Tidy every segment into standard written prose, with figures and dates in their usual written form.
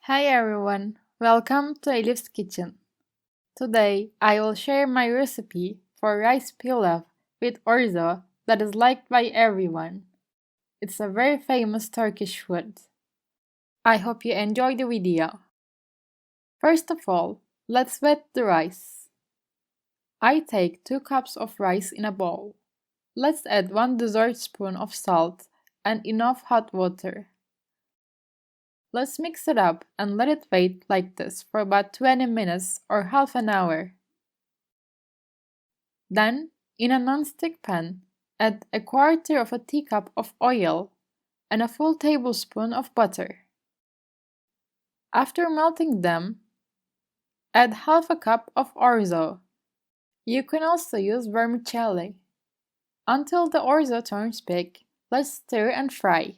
Hi everyone, welcome to Elif's kitchen. Today I will share my recipe for rice pilaf with orzo that is liked by everyone. It's a very famous Turkish food. I hope you enjoy the video. First of all, let's wet the rice. I take 2 cups of rice in a bowl. Let's add 1 dessert spoon of salt and enough hot water. Let's mix it up and let it wait like this for about 20 minutes or half an hour. Then, in a non-stick pan, add a quarter of a teacup of oil and a full tablespoon of butter. After melting them, add half a cup of orzo. You can also use vermicelli. Until the orzo turns big, let's stir and fry.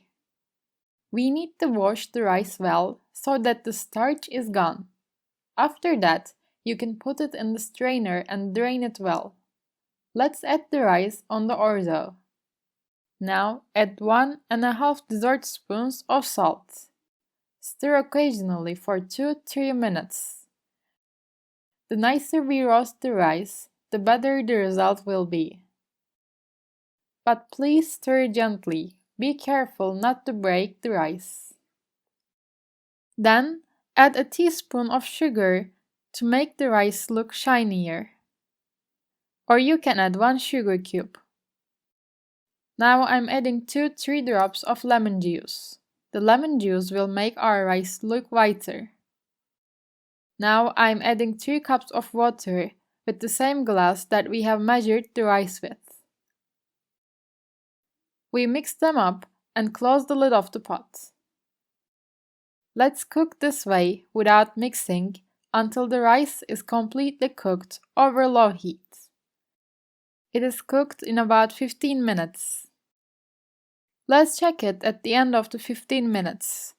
We need to wash the rice well so that the starch is gone. After that, you can put it in the strainer and drain it well. Let's add the rice on the orzo. Now add 1.5 dessert spoons of salt. Stir occasionally for 2-3 minutes. The nicer we roast the rice, the better the result will be. But please stir gently. Be careful not to break the rice. Then add a teaspoon of sugar to make the rice look shinier. Or you can add 1 sugar cube. Now I'm adding 2-3 drops of lemon juice. The lemon juice will make our rice look whiter. Now I'm adding 3 cups of water with the same glass that we have measured the rice with. We mix them up and close the lid of the pot. Let's cook this way without mixing until the rice is completely cooked over low heat. It is cooked in about 15 minutes. Let's check it at the end of the 15 minutes.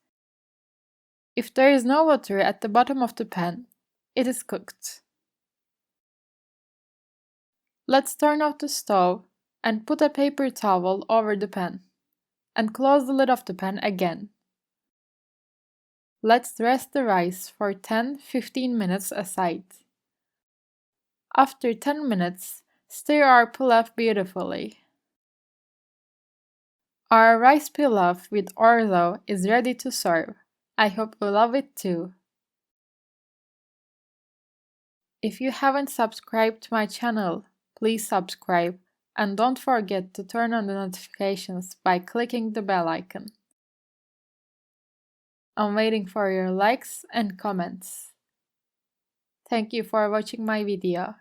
If there is no water at the bottom of the pan, it is cooked. Let's turn off the stove and put a paper towel over the pan and close the lid of the pan again. Let's rest the rice for 10-15 minutes aside. After 10 minutes, stir our pilaf beautifully. Our rice pilaf with orzo is ready to serve. I hope you love it too. If you haven't subscribed to my channel, please subscribe and don't forget to turn on the notifications by clicking the bell icon. I'm waiting for your likes and comments. Thank you for watching my video.